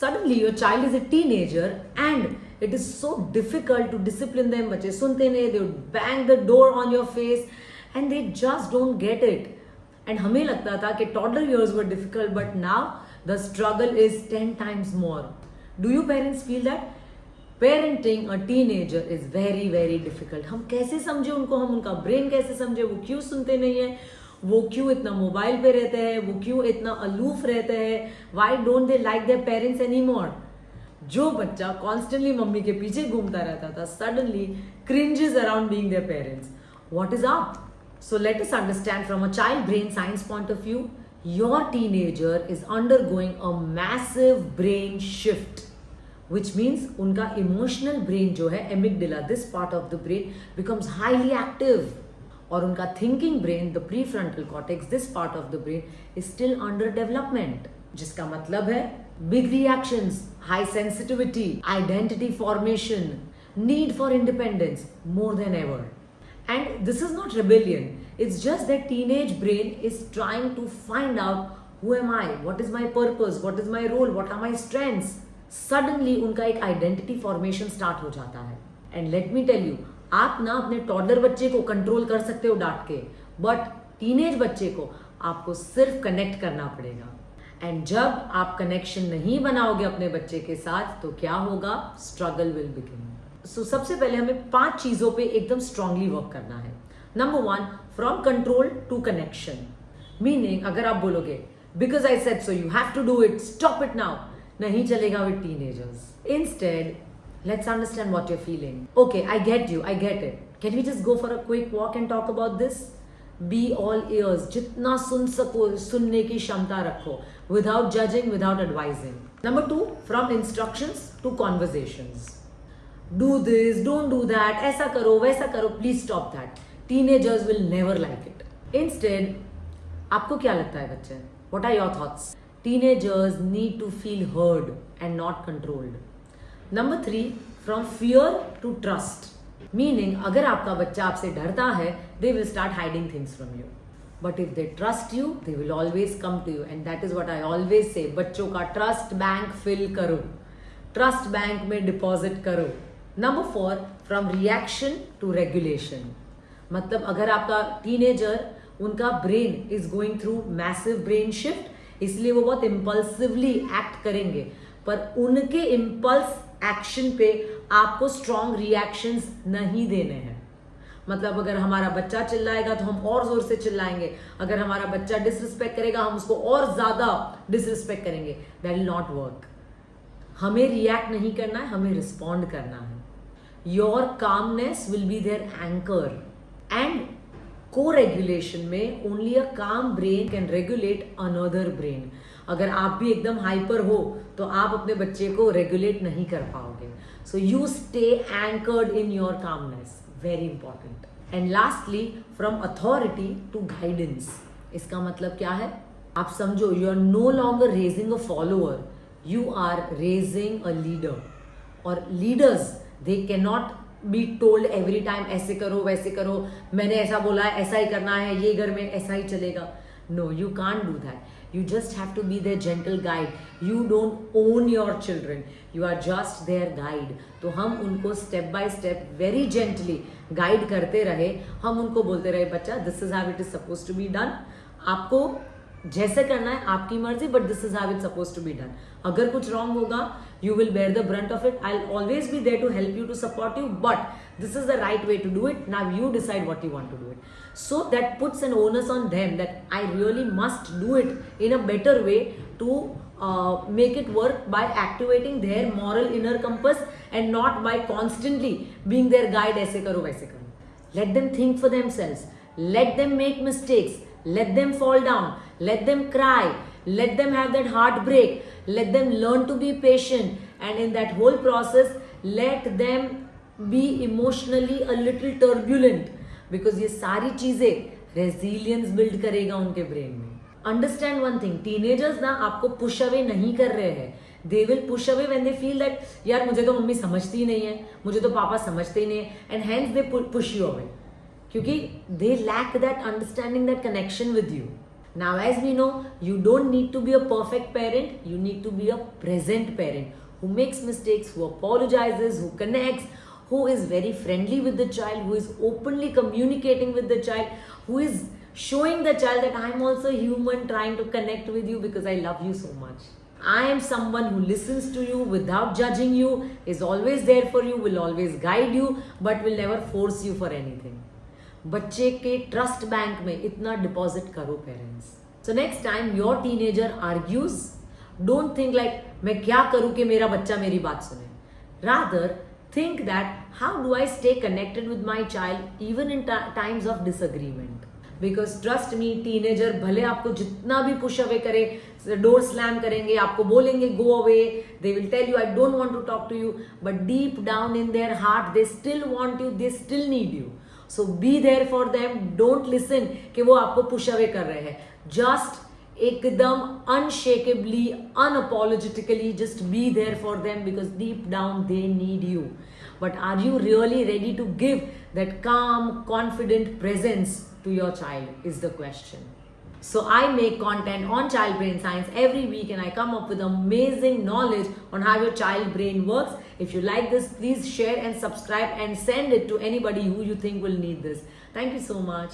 suddenly your child is a teenager and it is so difficult to discipline them. बच्चे सुनते नहीं, they would bang the door on your face and they just don't get it. And हमें लगता था कि toddler years were difficult, but now the struggle is 10 times more. Do you parents feel that? Parenting a teenager is very very difficult. हम कैसे समझे उनको, हम उनका ब्रेन कैसे समझे, वो क्यों सुनते नहीं है, वो क्यों इतना मोबाइल पे रहते हैं, वो क्यों इतना अलूफ रहते हैं, why don't they like their parents anymore? जो बच्चा कॉन्स्टेंटली मम्मी के पीछे घूमता रहता था suddenly cringes around being their parents. What is up? So let us understand from a child brain science point of view, your teenager is undergoing a massive brain shift, which means उनका emotional brain जो है amygdala, this part of the brain becomes highly active, और उनका thinking brain, the prefrontal cortex, this part of the brain is still under development, जिसका मतलब है big reactions, high sensitivity, identity formation, need for independence more than ever. And this is not rebellion, it's just that teenage brain is trying to find out who am I, what is my purpose, what is my role, what are my strengths. Suddenly उनका एक identity formation start हो जाता है. And let me tell you, आप ना अपने toddler बच्चे को कंट्रोल कर सकते हो डांट के, बट टीनेज बच्चे को आपको सिर्फ कनेक्ट करना पड़ेगा. एंड जब आप कनेक्शन नहीं बनाओगे अपने बच्चे के साथ तो क्या होगा? Struggle will begin. सो सबसे पहले हमें 5 चीजों पे एकदम स्ट्रांगली वर्क करना है. Number 1, from control to connection. Meaning अगर आप बोलोगे because I said so you have to do it, stop it now, नहीं चलेगा with teenagers. Instead let's understand what you're feeling. Okay, I get you, I get it. Can we just go for a quick walk and talk about this? Be all ears. जितना सुन सको सुनने की क्षमता रखो, without judging, without advising. Number 2, from instructions to conversations. Do this, don't do that, ऐसा करो वैसा करो, please stop that. Teenagers will never like it. Instead, आपको क्या लगता है बच्चे? What are your thoughts? Teenagers need to feel heard and not controlled. Number 3, from fear to trust. Meaning अगर आपका बच्चा आपसे डरता है, they will start hiding things from you. But if they trust you, they will always come to you. And that is what I always say. बच्चों का trust bank fill करो, trust bank में deposit करो. Number 4, from reaction to regulation. मतलब अगर आपका teenager, उनका brain is going through massive brain shift, इसलिए वो बहुत impulsively act करेंगे, पर उनके impulse एक्शन पे आपको स्ट्रॉन्ग रिएक्शंस नहीं देने हैं. मतलब अगर हमारा बच्चा चिल्लाएगा तो हम और जोर से चिल्लाएंगे, अगर हमारा बच्चा डिसरिस्पेक्ट करेगा हम उसको और ज्यादा डिसरिस्पेक्ट करेंगे. That will not work. हमें रिएक्ट नहीं करना है, हमें रिस्पॉन्ड करना है. Your calmness will be there anchor. And co-regulation में only a calm brain can regulate another brain. अगर आप भी एकदम हाइपर हो तो आप अपने बच्चे को रेगुलेट नहीं कर पाओगे. So you stay anchored in your calmness, very important. And lastly, from authority to guidance. इसका मतलब क्या है? आप समझो, you are no longer raising a follower, you are raising a leader. और leaders, they can not be told every time ऐसे करो वैसे करो, मैंने ऐसा बोला है ऐसा ही करना है, ये घर में ऐसा ही चलेगा. No, you can't do that. You just have to be their gentle guide. You don't own your children. You are just their guide. तो हम उनको step by step very gently guide करते रहे. हम उनको बोलते रहे, बच्चा this is how it is supposed to be done. आपको जैसे करना है आपकी मर्जी, but this is how it's supposed to be done. अगर कुछ wrong होगा, you will bear the brunt of it. I'll always be there to help you, to support you, but this is the right way to do it. Now you decide what you want to do it. So that puts an onus on them that I really must do it in a better way to make it work by activating their moral inner compass and not by constantly being their guide. ऐसे करो वैसे करो. Let them think for themselves. Let them make mistakes. Let them fall down. Let them cry. Let them have that heartbreak. Let them learn to be patient. And in that whole process, let them be emotionally a little turbulent. Because ये सारी चीजें resilience build करेगा उनके brain में. Understand one thing, teenagers ना आपको push away नहीं कर रहे हैं. They will push away when they feel that यार मुझे तो मम्मी समझती ही नहीं है, मुझे तो पापा समझते ही नहीं है, and hence they push you away, क्योंकि they lack that understanding, that connection with you. Now, as we know, you don't need to be a perfect parent, you need to be a present parent who makes mistakes, who apologizes, who connects, who is very friendly with the child, who is openly communicating with the child, who is showing the child that I'm also human trying to connect with you because I love you so much. I am someone who listens to you without judging you, is always there for you, will always guide you, but will never force you for anything. बच्चे के trust bank में इतना deposit करो parents. So next time your teenager argues, don't think like मैं क्या करूं कि मेरा बच्चा मेरी बात सुने. Rather think that how do I stay connected with my child even in times of disagreement. Because trust me, teenager भले आपको जितना भी push away करे, door slam करेंगे, आपको बोलेंगे go away, they will tell you I don't want to talk to you, but deep down in their heart they still want you, they still need you. So be there for them, don't listen कि वो आपको push away कर रहे हैं. Just एकदम unshakably, unapologetically just be there for them because deep down they need you. But are you really ready to give that calm, confident presence to your child is the question. So I make content on child brain science every week and I come up with amazing knowledge on how your child brain works. If you like this, please share and subscribe and send it to anybody who you think will need this. Thank you so much.